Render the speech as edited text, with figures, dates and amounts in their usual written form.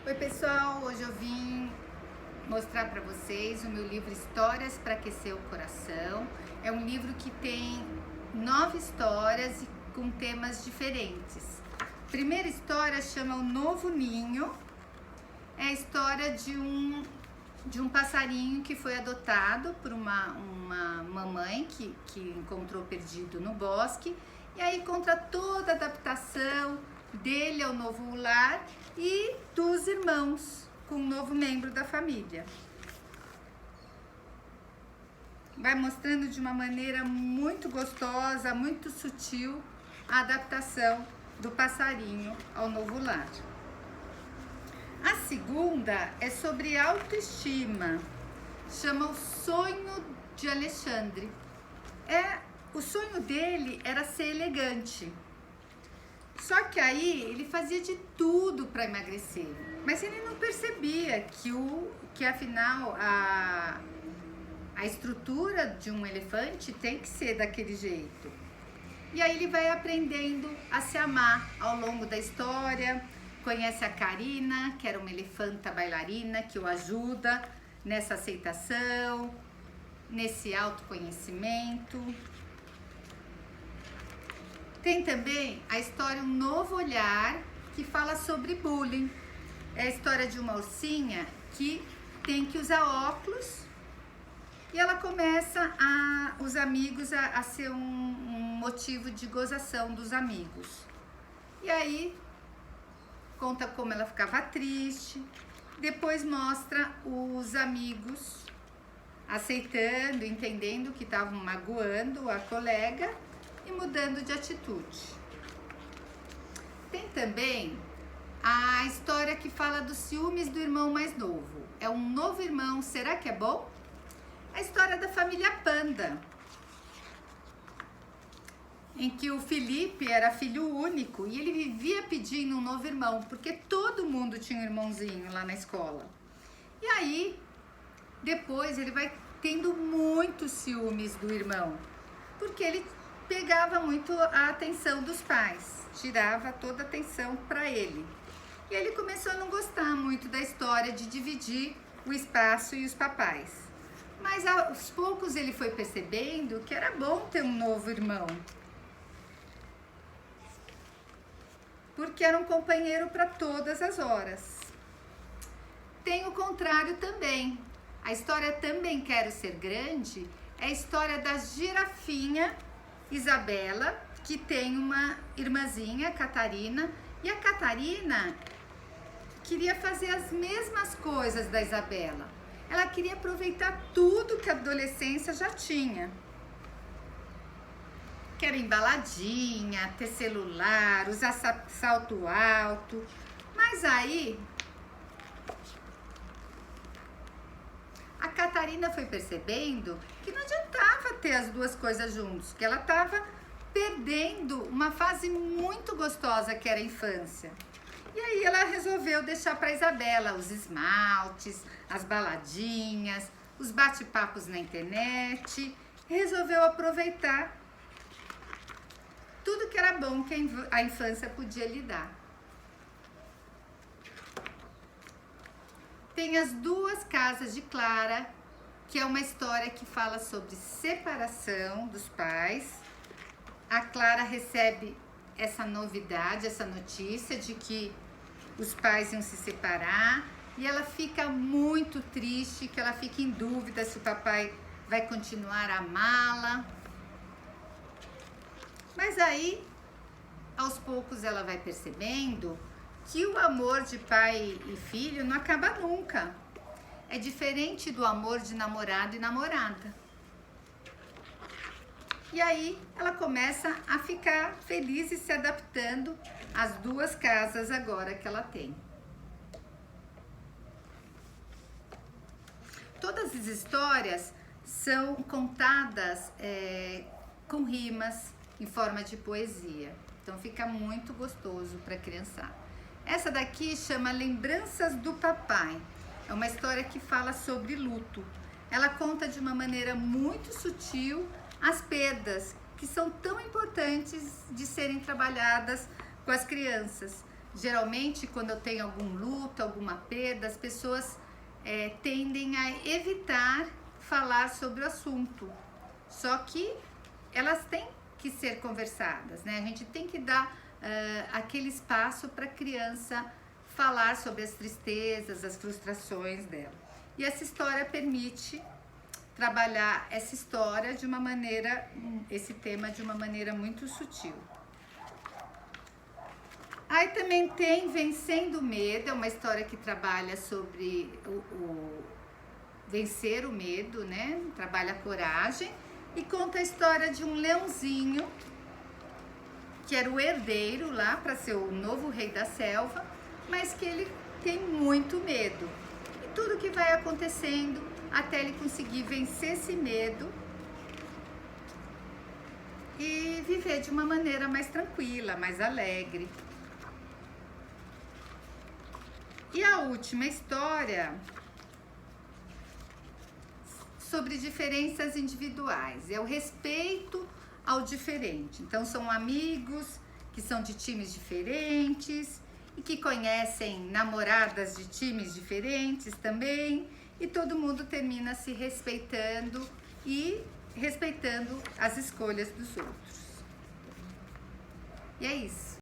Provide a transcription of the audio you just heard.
Oi pessoal, hoje eu vim mostrar para vocês o meu livro Histórias para Aquecer o Coração. É um livro que tem 9 histórias e com temas diferentes. A primeira história chama O Novo Ninho. É a história de um passarinho que foi adotado por uma mamãe que encontrou perdido no bosque. E aí conta toda a adaptação dele ao novo lar e dos irmãos com um novo membro da família. Vai mostrando de uma maneira muito gostosa, muito sutil, a adaptação do passarinho ao novo lar. A segunda é sobre autoestima, chama O Sonho de Alexandre. O sonho dele era ser elegante. Só que aí ele fazia de tudo para emagrecer, mas ele não percebia que afinal a estrutura de um elefante tem que ser daquele jeito. E aí ele vai aprendendo a se amar ao longo da história. Conhece a Karina, que era uma elefanta bailarina que o ajuda nessa aceitação, nesse autoconhecimento. Tem também a história Um Novo Olhar, que fala sobre bullying. É a história de uma ursinha que tem que usar óculos e ela começa os amigos a ser um motivo de gozação dos amigos. E aí conta como ela ficava triste, depois mostra os amigos aceitando, entendendo que estavam magoando a colega e mudando de atitude. Tem também a história que fala dos ciúmes do irmão mais novo. É um novo irmão, será que é bom? A história da família Panda, em que o Felipe era filho único e ele vivia pedindo um novo irmão, porque todo mundo tinha um irmãozinho lá na escola. E aí, depois ele vai tendo muitos ciúmes do irmão, porque ele pegava muito a atenção dos pais, tirava toda a atenção para ele. E ele começou a não gostar muito da história de dividir o espaço e os papais. Mas aos poucos ele foi percebendo que era bom ter um novo irmão, porque era um companheiro para todas as horas. Tem o contrário também. A história Também Quero Ser Grande é a história da girafinha Isabela, que tem uma irmãzinha, Catarina, e a Catarina queria fazer as mesmas coisas da Isabela. Ela queria aproveitar tudo que a adolescência já tinha. Que era embaladinha, ter celular, usar salto alto. Mas aí a Catarina foi percebendo que não adiantava ter as duas coisas juntos, que ela estava perdendo uma fase muito gostosa que era a infância. E aí ela resolveu deixar para Isabela os esmaltes, as baladinhas, os bate-papos na internet. Resolveu aproveitar tudo que era bom que a infância podia lhe dar. Tem As Duas Casas de Clara, que é uma história que fala sobre separação dos pais. A Clara recebe essa novidade, essa notícia de que os pais iam se separar e ela fica muito triste, que ela fica em dúvida se o papai vai continuar a amá-la. Mas aí, aos poucos, ela vai percebendo que o amor de pai e filho não acaba nunca. É diferente do amor de namorado e namorada. E aí ela começa a ficar feliz e se adaptando às duas casas agora que ela tem. Todas as histórias são contadas com rimas em forma de poesia. Então fica muito gostoso para a criançada. Essa daqui chama Lembranças do Papai. É uma história que fala sobre luto. Ela conta de uma maneira muito sutil as perdas que são tão importantes de serem trabalhadas com as crianças. Geralmente, quando eu tenho algum luto, alguma perda, as pessoas tendem a evitar falar sobre o assunto. Só que elas têm que ser conversadas, né? A gente tem que dar aquele espaço para a criança falar sobre as tristezas, as frustrações dela. E essa história permite trabalhar essa história de uma maneira, esse tema de uma maneira muito sutil. Aí também tem Vencendo o Medo, é uma história que trabalha sobre vencer o medo, né? Trabalha a coragem e conta a história de um leãozinho que era o herdeiro lá para ser o novo rei da selva, mas que ele tem muito medo. E tudo que vai acontecendo até ele conseguir vencer esse medo e viver de uma maneira mais tranquila, mais alegre. E a última história sobre diferenças individuais, é o respeito ao diferente. Então são amigos que são de times diferentes e que conhecem namoradas de times diferentes também, e todo mundo termina se respeitando e respeitando as escolhas dos outros. E é isso.